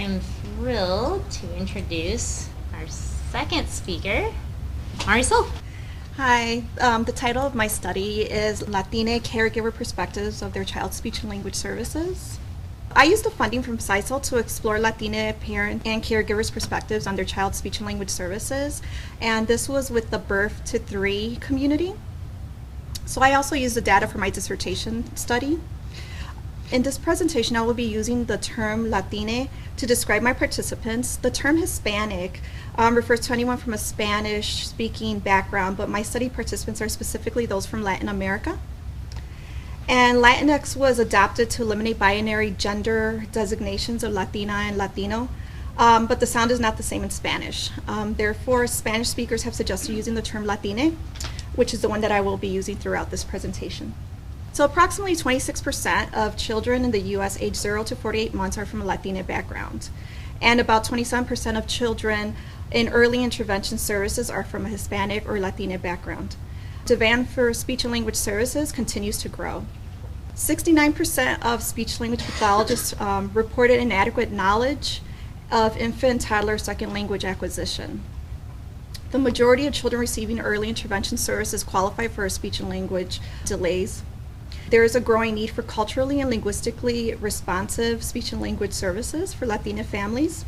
I'm thrilled to introduce our second speaker, Marisol. Hi, the title of my study is Latine Caregiver Perspectives of Their Child Speech and Language Services. I used the funding from CISLL to explore Latine parent and caregivers' perspectives on their child speech and language services, and this was with the birth to 3 community. So I also used the data for my dissertation study. In this presentation, I will be using the term Latine to describe my participants. The term Hispanic refers to anyone from a Spanish-speaking background, but my study participants are specifically those from Latin America. And Latinx was adopted to eliminate binary gender designations of Latina and Latino, but the sound is not the same in Spanish. Therefore, Spanish speakers have suggested using the term Latine, which is the one that I will be using throughout this presentation. So approximately 26% of children in the U.S. aged 0 to 48 months are from a Latina background. And about 27% of children in early intervention services are from a Hispanic or Latina background. Demand for speech and language services continues to grow. 69% of speech language pathologists reported inadequate knowledge of infant and toddler second language acquisition. The majority of children receiving early intervention services qualify for speech and language delays. There is a growing need for culturally and linguistically responsive speech and language services for Latina families.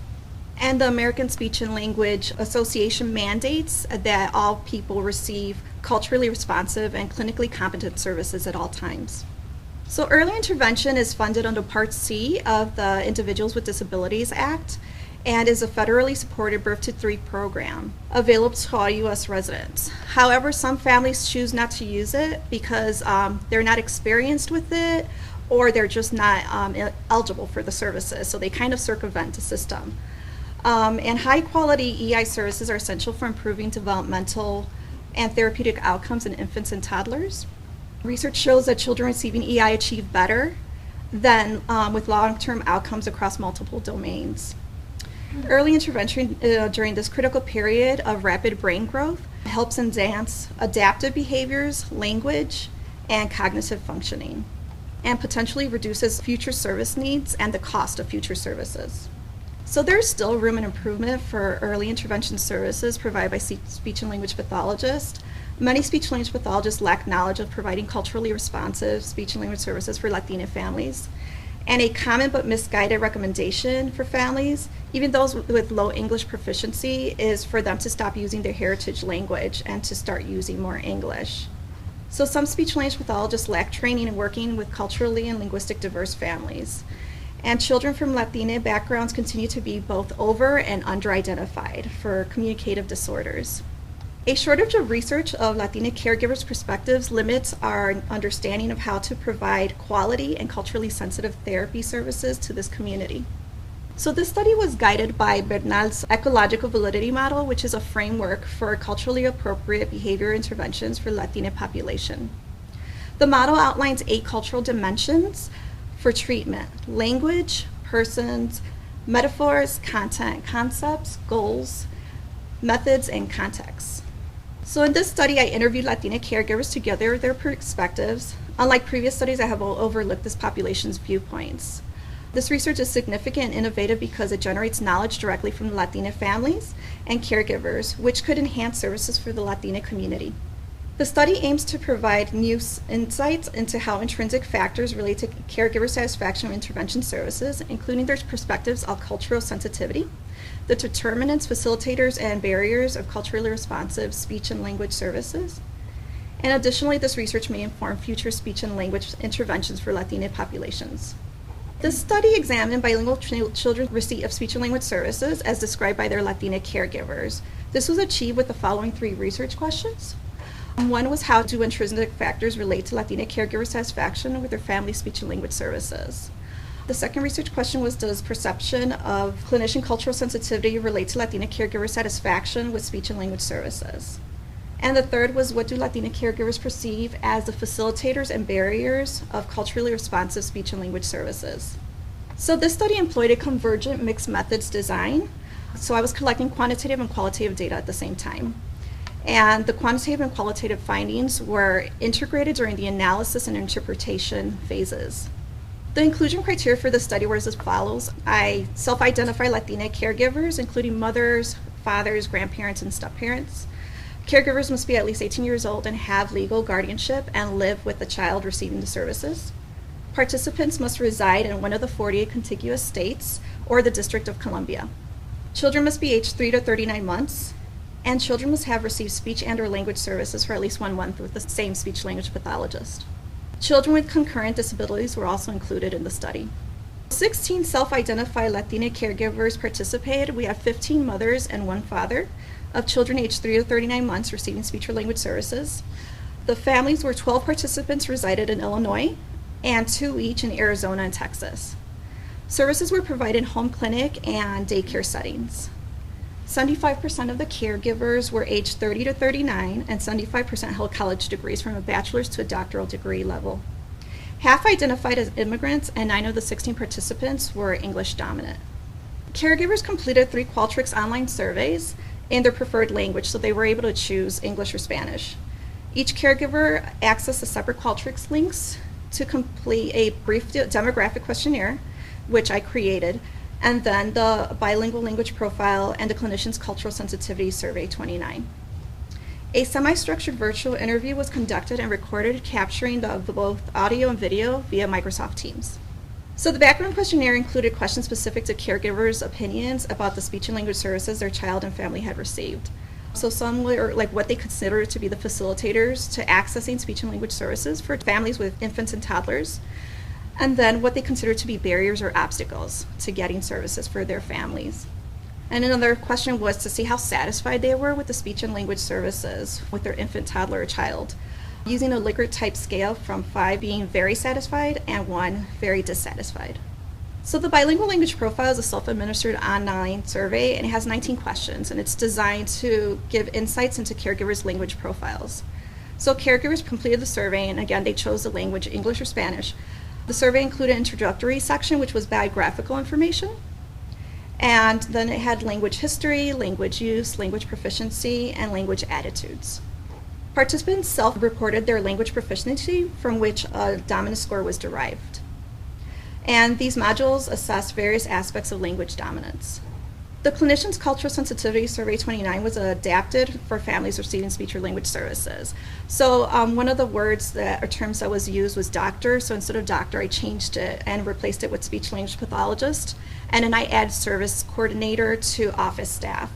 And the American Speech and Language Association mandates that all people receive culturally responsive and clinically competent services at all times. So early intervention is funded under Part C of the Individuals with Disabilities Act and is a federally supported birth to 3 program available to all U.S. residents. However, some families choose not to use it because they're not experienced with it or they're just not eligible for the services, so they kind of circumvent the system. And high quality EI services are essential for improving developmental and therapeutic outcomes in infants and toddlers. Research shows that children receiving EI achieve better than with long-term outcomes across multiple domains. Early intervention during this critical period of rapid brain growth helps enhance adaptive behaviors, language, and cognitive functioning, and potentially reduces future service needs and the cost of future services. So there's still room and improvement for early intervention services provided by speech and language pathologists. Many speech and language pathologists lack knowledge of providing culturally responsive speech and language services for Latina families. And a common but misguided recommendation for families, even those with low English proficiency, is for them to stop using their heritage language and to start using more English. So some speech and language pathologists lack training in working with culturally and linguistic diverse families. And children from Latina backgrounds continue to be both over and under-identified for communicative disorders. A shortage of research of Latina caregivers' perspectives limits our understanding of how to provide quality and culturally sensitive therapy services to this community. So this study was guided by Bernal's ecological validity model, which is a framework for culturally appropriate behavior interventions for Latina population. The model outlines 8 cultural dimensions for treatment: language, persons, metaphors, content, concepts, goals, methods, and contexts. So in this study, I interviewed Latina caregivers to gather their perspectives. Unlike previous studies, I have overlooked this population's viewpoints. This research is significant and innovative because it generates knowledge directly from the Latina families and caregivers, which could enhance services for the Latina community. The study aims to provide new insights into how intrinsic factors relate to caregiver satisfaction of intervention services, including their perspectives of cultural sensitivity, the determinants, facilitators, and barriers of culturally responsive speech and language services. And additionally, this research may inform future speech and language interventions for Latina populations. This study examined bilingual children's receipt of speech and language services as described by their Latina caregivers. This was achieved with the following 3 research questions. One was, how do intrinsic factors relate to Latina caregiver satisfaction with their family speech and language services? The second research question was, does perception of clinician cultural sensitivity relate to Latina caregiver satisfaction with speech and language services? And the third was, what do Latina caregivers perceive as the facilitators and barriers of culturally responsive speech and language services? So this study employed a convergent mixed methods design. So I was collecting quantitative and qualitative data at the same time. And the quantitative and qualitative findings were integrated during the analysis and interpretation phases. The inclusion criteria for the study was as follows. I self-identify Latina caregivers, including mothers, fathers, grandparents, and step-parents. Caregivers must be at least 18 years old and have legal guardianship and live with the child receiving the services. Participants must reside in one of the 48 contiguous states or the District of Columbia. Children must be aged 3 to 39 months, and children must have received speech and/or language services for at least 1 month with the same speech-language pathologist. Children with concurrent disabilities were also included in the study. 16 self-identified Latina caregivers participated. We have 15 mothers and 1 father of children aged 3 to 39 months receiving speech or language services. The families were 12 participants resided in Illinois and 2 each in Arizona and Texas. Services were provided in home clinic and daycare settings. 75% of the caregivers were aged 30 to 39 and 75% held college degrees from a bachelor's to a doctoral degree level. Half identified as immigrants and 9 of the 16 participants were English dominant. Caregivers completed 3 Qualtrics online surveys in their preferred language, so they were able to choose English or Spanish. Each caregiver accessed the separate Qualtrics links to complete a brief demographic questionnaire, which I created, and then the bilingual language profile and the clinician's cultural sensitivity survey 29. A semi-structured virtual interview was conducted and recorded, capturing both audio and video via Microsoft Teams. So the background questionnaire included questions specific to caregivers' opinions about the speech and language services their child and family had received. So some were like what they considered to be the facilitators to accessing speech and language services for families with infants and toddlers, and then what they considered to be barriers or obstacles to getting services for their families. And another question was to see how satisfied they were with the speech and language services with their infant, toddler, or child, using a Likert type scale from 5 being very satisfied and 1 very dissatisfied. So the bilingual language profile is a self-administered online survey, and it has 19 questions, and it's designed to give insights into caregivers' language profiles. So caregivers completed the survey, and again, they chose the language English or Spanish. The survey included an introductory section, which was biographical information, and then it had language history, language use, language proficiency, and language attitudes. Participants self-reported their language proficiency, from which a dominance score was derived. And these modules assess various aspects of language dominance. The clinician's cultural sensitivity survey 29 was adapted for families receiving speech or language services. So one of the words or terms that was used was doctor. So instead of doctor, I changed it and replaced it with speech language pathologist. And then I added service coordinator to office staff.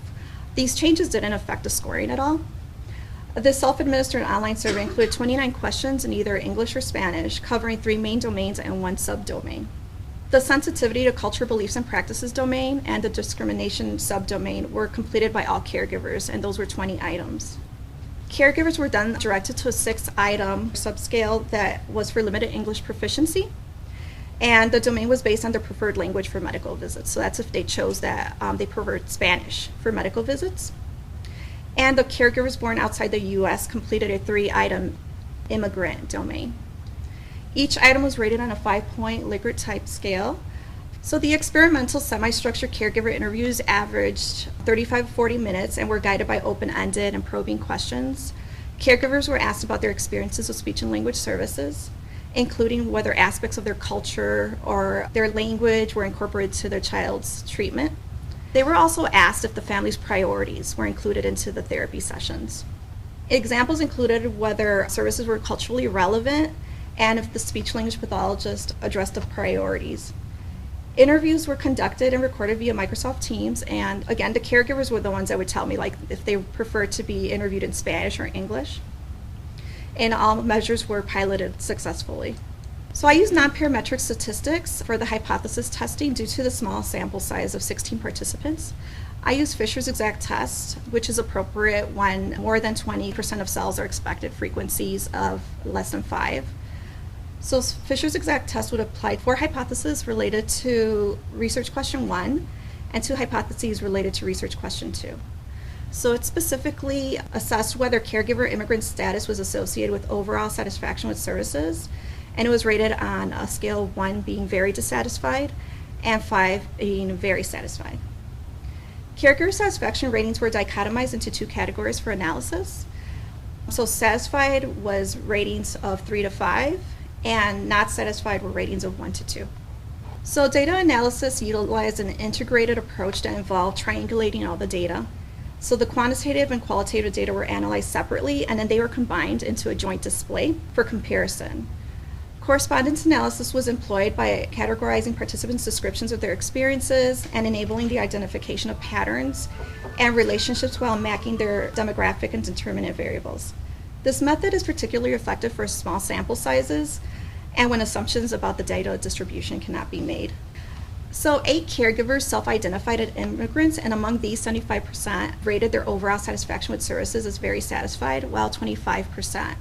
These changes didn't affect the scoring at all. The self-administered online survey included 29 questions in either English or Spanish, covering 3 main domains and 1 subdomain. The sensitivity to culture, beliefs, and practices domain and the discrimination subdomain were completed by all caregivers, and those were 20 items. Caregivers were then directed to a 6-item subscale that was for limited English proficiency, and the domain was based on their preferred language for medical visits. So that's if they chose that they preferred Spanish for medical visits. And the caregivers born outside the U.S. completed a 3-item immigrant domain. Each item was rated on a 5-point Likert type scale. So the experimental semi-structured caregiver interviews averaged 35 to 40 minutes and were guided by open-ended and probing questions. Caregivers were asked about their experiences with speech and language services, including whether aspects of their culture or their language were incorporated to their child's treatment. They were also asked if the family's priorities were included into the therapy sessions. Examples included whether services were culturally relevant and if the speech-language pathologist addressed the priorities. Interviews were conducted and recorded via Microsoft Teams, and again, the caregivers were the ones that would tell me like if they preferred to be interviewed in Spanish or English. And all measures were piloted successfully. So I used non-parametric statistics for the hypothesis testing due to the small sample size of 16 participants. I used Fisher's exact test, which is appropriate when more than 20% of cells are expected frequencies of less than 5. So Fisher's exact test would apply 4 hypotheses related to research question 1 and 2 hypotheses related to research question 2. So it specifically assessed whether caregiver immigrant status was associated with overall satisfaction with services, and it was rated on a scale of 1 being very dissatisfied and 5 being very satisfied. Caregiver satisfaction ratings were dichotomized into 2 categories for analysis. So satisfied was ratings of 3 to 5, and not satisfied were ratings of 1 to 2. So data analysis utilized an integrated approach that involved triangulating all the data. So the quantitative and qualitative data were analyzed separately, and then they were combined into a joint display for comparison. Correspondence analysis was employed by categorizing participants' descriptions of their experiences and enabling the identification of patterns and relationships while mapping their demographic and determinant variables. This method is particularly effective for small sample sizes and when assumptions about the data distribution cannot be made. So 8 caregivers self-identified as immigrants, and among these, 75% rated their overall satisfaction with services as very satisfied, while 25%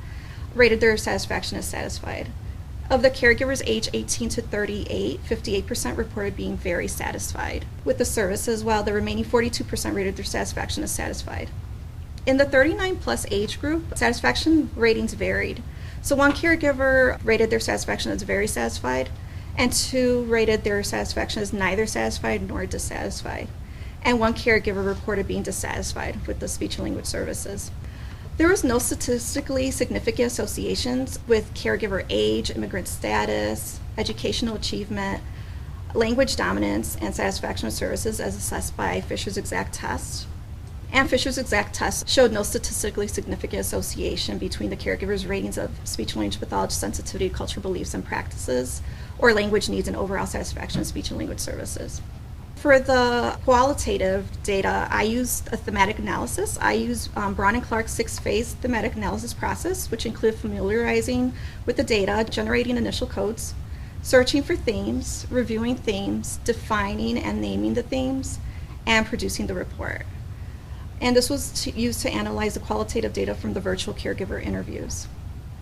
rated their satisfaction as satisfied. Of the caregivers aged 18 to 38, 58% reported being very satisfied with the services, while the remaining 42% rated their satisfaction as satisfied. In the 39 plus age group, satisfaction ratings varied. So 1 caregiver rated their satisfaction as very satisfied, and 2 rated their satisfaction as neither satisfied nor dissatisfied. And 1 caregiver reported being dissatisfied with the speech and language services. There was no statistically significant associations with caregiver age, immigrant status, educational achievement, language dominance, and satisfaction with services as assessed by Fisher's exact test. And Fisher's exact test showed no statistically significant association between the caregiver's ratings of speech and language pathology sensitivity to cultural beliefs and practices, or language needs and overall satisfaction of speech and language services. For the qualitative data, I used a thematic analysis. I used Braun and Clark's 6-phase thematic analysis process, which included familiarizing with the data, generating initial codes, searching for themes, reviewing themes, defining and naming the themes, and producing the report. And this was used to analyze the qualitative data from the virtual caregiver interviews.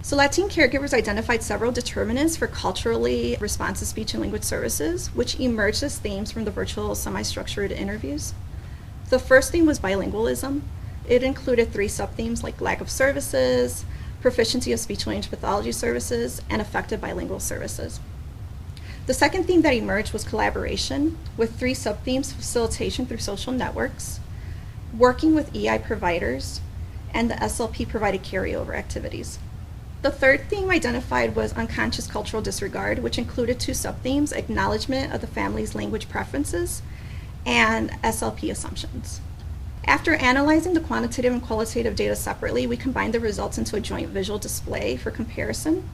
So Latine caregivers identified several determinants for culturally responsive speech and language services, which emerged as themes from the virtual semi-structured interviews. The first theme was bilingualism. It included 3 sub-themes like lack of services, proficiency of speech and language pathology services, and effective bilingual services. The second theme that emerged was collaboration, with 3 sub-themes: facilitation through social networks, working with EI providers, and the SLP provided carryover activities. The third theme identified was unconscious cultural disregard, which included 2 sub-themes: acknowledgement of the family's language preferences and SLP assumptions. After analyzing the quantitative and qualitative data separately, we combined the results into a joint visual display for comparison.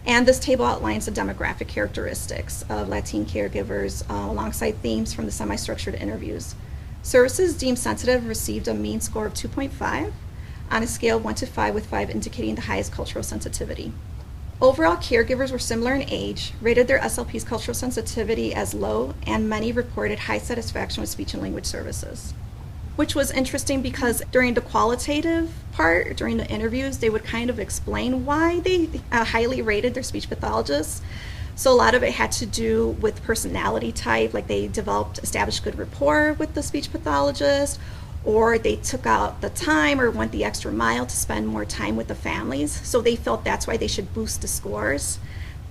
And this table outlines the demographic characteristics of Latine caregivers alongside themes from the semi-structured interviews. Services deemed sensitive received a mean score of 2.5 on a scale of 1 to 5, with 5 indicating the highest cultural sensitivity. Overall, caregivers were similar in age, rated their SLP's cultural sensitivity as low, and many reported high satisfaction with speech and language services. Which was interesting because during the qualitative part, during the interviews, they would kind of explain why they highly rated their speech pathologists. So a lot of it had to do with personality type, like they established good rapport with the speech pathologist, or they took out the time or went the extra mile to spend more time with the families. So they felt that's why they should boost the scores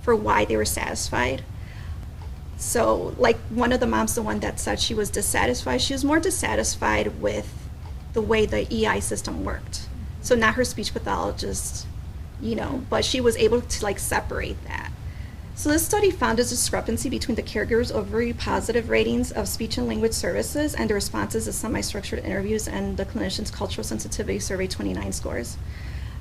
for why they were satisfied. So like one of the moms, the one that said she was dissatisfied, she was more dissatisfied with the way the EI system worked. So not her speech pathologist, but she was able to separate that. So this study found a discrepancy between the caregivers' overly positive ratings of speech and language services and the responses to semi-structured interviews and the clinician's cultural sensitivity survey 29 scores.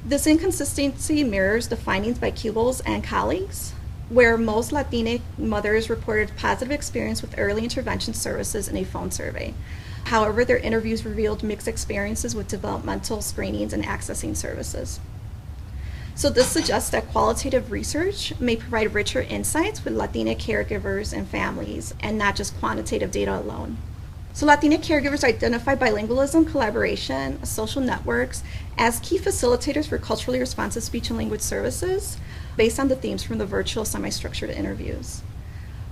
This inconsistency mirrors the findings by Kubels and colleagues, where most Latina mothers reported positive experience with early intervention services in a phone survey. However, their interviews revealed mixed experiences with developmental screenings and accessing services. So this suggests that qualitative research may provide richer insights with Latina caregivers and families, and not just quantitative data alone. So Latina caregivers identify bilingualism, collaboration, social networks as key facilitators for culturally responsive speech and language services based on the themes from the virtual semi-structured interviews.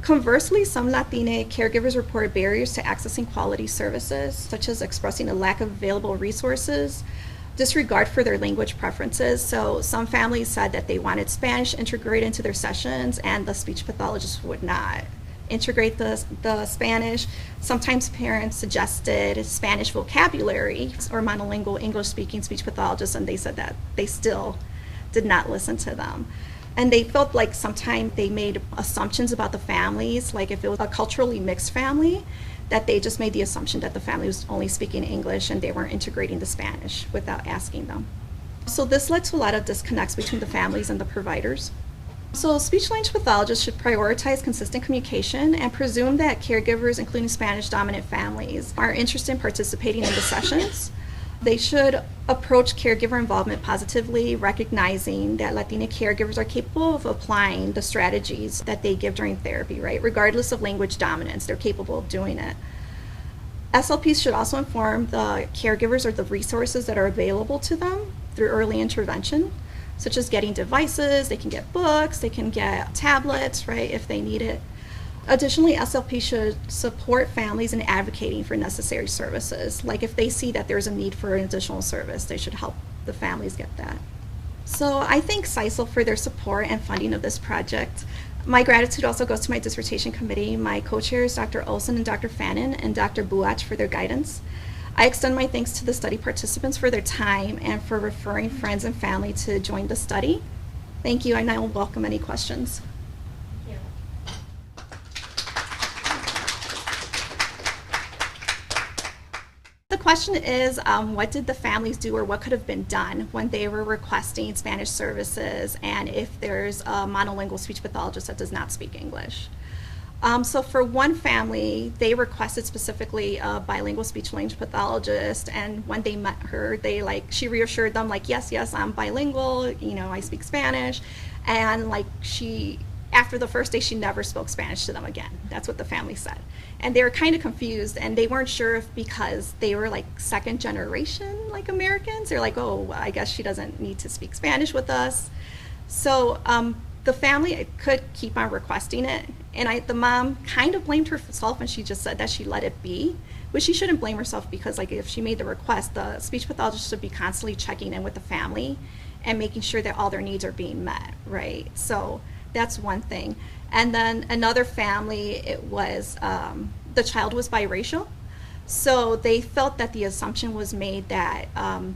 Conversely, some Latina caregivers reported barriers to accessing quality services, such as expressing a lack of available resources, disregard for their language preferences. So some families said that they wanted Spanish integrated into their sessions, and the speech pathologist would not integrate the Spanish. Sometimes parents suggested Spanish vocabulary or monolingual English-speaking speech pathologists, and they said that they still did not listen to them. And they felt like sometimes they made assumptions about the families, like if it was a culturally mixed family, that they just made the assumption that the family was only speaking English and they weren't integrating the Spanish without asking them. So this led to a lot of disconnects between the families and the providers. So speech-language pathologists should prioritize consistent communication and presume that caregivers, including Spanish-dominant families, are interested in participating in the sessions. They should approach caregiver involvement positively, recognizing that Latina caregivers are capable of applying the strategies that they give during therapy, right? Regardless of language dominance, they're capable of doing it. SLPs should also inform the caregivers of the resources that are available to them through early intervention, such as getting devices. They can get books, they can get tablets, right, if they need it. Additionally, SLP should support families in advocating for necessary services. Like if they see that there's a need for an additional service, they should help the families get that. So I thank CISLL for their support and funding of this project. My gratitude also goes to my dissertation committee, my co-chairs, Dr. Olson and Dr. Fannin, and Dr. Buach for their guidance. I extend my thanks to the study participants for their time and for referring friends and family to join the study. Thank you, and I will welcome any questions. The question is, what did the families do or what could have been done when they were requesting Spanish services and if there's a monolingual speech pathologist that does not speak English? So for one family, they requested specifically a bilingual speech-language pathologist, and when they met her, she reassured them yes, I'm bilingual, I speak Spanish, and after the first day, she never spoke Spanish to them again. That's what the family said. And they were kind of confused, and they weren't sure if because they were second generation Americans, they're oh, I guess she doesn't need to speak Spanish with us. So the family could keep on requesting it, and the mom kind of blamed herself, and she just said that she let it be, but she shouldn't blame herself because if she made the request, the speech pathologist should be constantly checking in with the family and making sure that all their needs are being met, right? So that's one thing. And then another family, it was the child was biracial, so they felt that the assumption was made that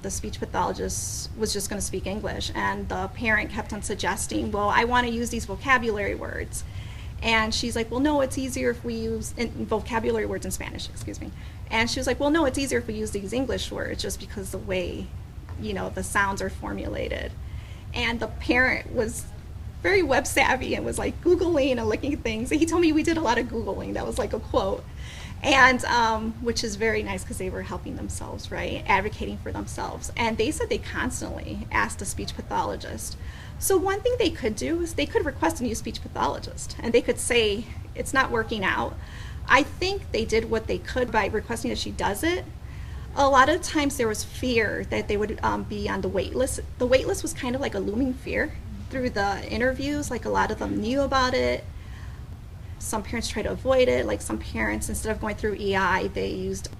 the speech pathologist was just going to speak English, and the parent kept on suggesting, well, I want to use these vocabulary words. And she's like, well, no, it's easier if we use vocabulary words in Spanish, excuse me. And she was like, well, no, it's easier if we use these English words just because the way, the sounds are formulated. And the parent was very web savvy and was Googling and looking at things. He told me we did a lot of Googling. That was a quote. And which is very nice because they were helping themselves, right? Advocating for themselves. And they said they constantly asked a speech pathologist. So one thing they could do is they could request a new speech pathologist, and they could say it's not working out. I think they did what they could by requesting that she does it. A lot of times there was fear that they would be on the wait list. The wait list was kind of like a looming fear through the interviews. A lot of them knew about it. Some parents try to avoid it. Some parents, instead of going through EI, they used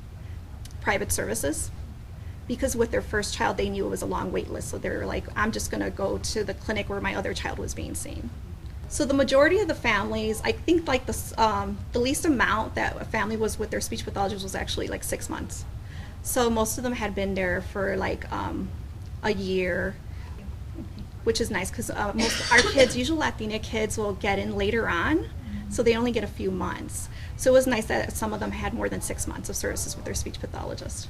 private services because with their first child, they knew it was a long wait list. So they were I'm just going to go to the clinic where my other child was being seen. So the majority of the families, I think the least amount that a family was with their speech pathologist was actually 6 months. So most of them had been there for a year, which is nice because most our kids, usually Latina kids, will get in later on, so they only get a few months. So it was nice that some of them had more than 6 months of services with their speech pathologist.